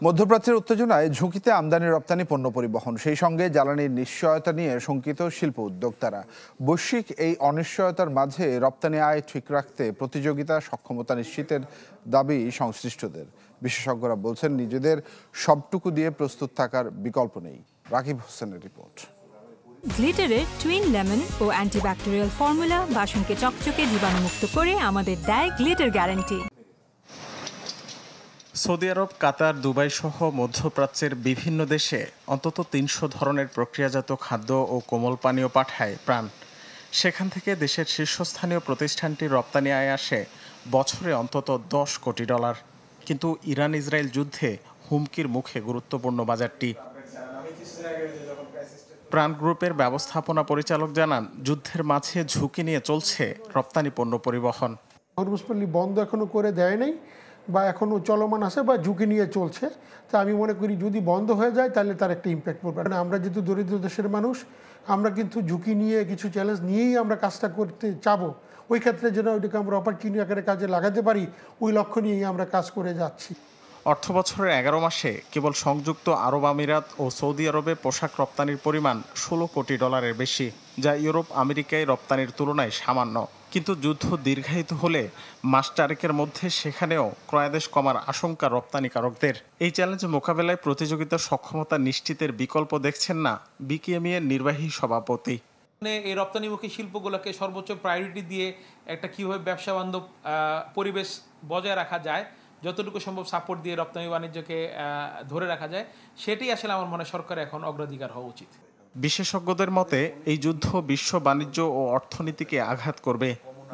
মধ্যপ্রাচ্যের উত্তেজনায় ঝুঁকিতে আমদানি রপ্তানি পণ্য পরিবহন, সেই সঙ্গে জ্বালানির নিশ্চয়তা নিয়ে শঙ্কিত শিল্প উদ্যোক্তারা। বৈশ্বিক এই অনিশ্চয়তার মাঝে রপ্তানি আয় ঠিক রাখতে প্রতিযোগিতা সক্ষমতা নিশ্চিতের দাবি সংশ্লিষ্টদের। বিশেষজ্ঞরা বলছেন, নিজেদের সবটুকু দিয়ে প্রস্তুত থাকার বিকল্প নেই। রাকিব হোসেনের রিপোর্ট। গ্লিটারের টুইন লেমন ও অ্যান্টিব্যাকটেরিয়াল ফর্মুলা বাসনকে চকচকে জীবাণুমুক্ত করে আমাদের দেয় গ্লিটার গ্যারান্টি। সৌদি আরব, কাতার, দুবাই সহ মধ্যপ্রাচ্যের বিভিন্ন দেশে অন্তত ৩০০ ধরনের প্রক্রিয়াজাত খাদ্য ও কোমল পানীয় পাঠায় প্রাণ। সেখান থেকে দেশের শীর্ষস্থানীয় প্রতিষ্ঠানটির রপ্তানি আয় আসে বছরে অন্তত $10 কোটি। কিন্তু ইরান ইসরায়েল যুদ্ধে হুমকির মুখে গুরুত্বপূর্ণ বাজারটি। প্রাণ গ্রুপের ব্যবস্থাপনা পরিচালক জানান, যুদ্ধের মাঝে ঝুঁকি নিয়ে চলছে রপ্তানি পণ্য পরিবহন। হরমুজপল্লী বন্ধ এখনো করে দেয় নাই বা এখনো চলমান আছে বা ঝুঁকি নিয়ে চলছে। তা আমি মনে করি যদি বন্ধ হয়ে যায় তাহলে তার একটা ইম্প্যাক্ট পড়বে। আমরা যেহেতু দরিদ্র দেশের মানুষ, আমরা কিন্তু ঝুঁকি নিয়ে কিছু চ্যালেঞ্জ নিয়েই আমরা কাজটা করতে চাবো। ওই ক্ষেত্রে যেন ওইটাকে আমরা অপরচুনিটি আকারে কাজে লাগাতে পারি, ওই লক্ষ্য নিয়েই আমরা কাজ করে যাচ্ছি। অর্থ বছরের 11 মাসে কেবল সংযুক্ত আরব আমিরাত ও সৌদি আরবে পোশাক রপ্তানির পরিমাণ $16 কোটি বেশি, যা ইউরোপ আমেরিকায় রপ্তানির তুলনায় সামান্য। কিন্তু যুদ্ধ দীর্ঘায়িত হলে মাস চারেকের মধ্যে সেখানেও ক্রয়াদেশ কমার আশঙ্কা রপ্তানিকারকদের। এই চ্যালেঞ্জ মোকাবেলায় প্রতিযোগিতা সক্ষমতা নিশ্চিতের বিকল্প দেখছেন না বিকেএমই এর নির্বাহী সভাপতি। এই রপ্তানিমুখী শিল্পগুলোকে সর্বোচ্চ প্রায়োরিটি দিয়ে একটা কীভাবে ব্যবসা বান্ধব পরিবেশ বজায় রাখা যায়, যতটুকু সম্ভব সাপোর্ট দিয়ে রপ্তানি বাণিজ্যকে ধরে রাখা যায়, সেটাই আসলে আমার মনে হয় সরকারের এখন অগ্রাধিকার হওয়া উচিত। বিশেষজ্ঞদের মতে, এই যুদ্ধ বিশ্ব বাণিজ্য ও অর্থনীতিকে আঘাত করবে।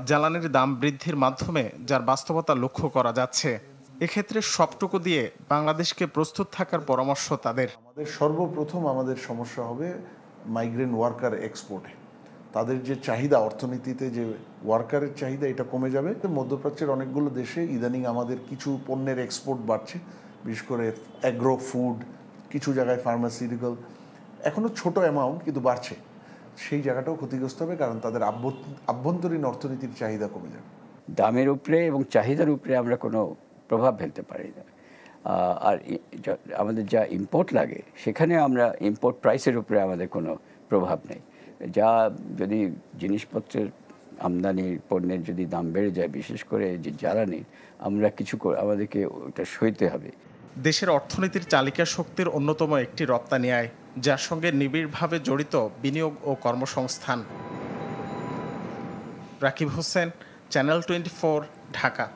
জ্বালানির দাম বৃদ্ধির মাধ্যমে যার বাস্তবতা লক্ষ্য করা যাচ্ছে। এক্ষেত্রে সবটুকু দিয়ে বাংলাদেশকে প্রস্তুত থাকার পরামর্শ তাদের। সর্বপ্রথম আমাদের সমস্যা হবে মাইগ্রেন্ট ওয়ার্কার এক্সপোর্টে। তাদের যে চাহিদা, অর্থনীতিতে যে ওয়ার্কারের চাহিদা, এটা কমে যাবে। মধ্যপ্রাচ্যের অনেকগুলো দেশে ইদানিং আমাদের কিছু পণ্যের এক্সপোর্ট বাড়ছে, বিশেষ করে অ্যাগ্রো ফুড, কিছু জায়গায় ফার্মাসিউটিক্যাল, এখনও ছোট অ্যামাউন্ট কিন্তু বাড়ছে। সেই জায়গাটাও ক্ষতিগ্রস্ত হবে, কারণ তাদের আভ্যন্তরীণ অর্থনীতির চাহিদা কমে যাবে। দামের উপরে এবং চাহিদার উপরে আমরা কোনো প্রভাব ফেলতে পারি না। আর আমাদের যা ইম্পোর্ট লাগে, সেখানে আমরা ইম্পোর্ট প্রাইসের উপরে আমাদের কোনো প্রভাব নেই। যা যদি জিনিসপত্রের আমদানির পণ্যের যদি দাম বেড়ে যায়, বিশেষ করে যে জ্বালানি, আমরা আমাদেরকে ওটা সইতে হবে। দেশের অর্থনীতির চালিকা শক্তির অন্যতম একটি রপ্তানি আয়, যার সঙ্গে নিবিড়ভাবে জড়িত বিনিয়োগ ও কর্মসংস্থান। রাকিব হোসেন, চ্যানেল 24, ঢাকা।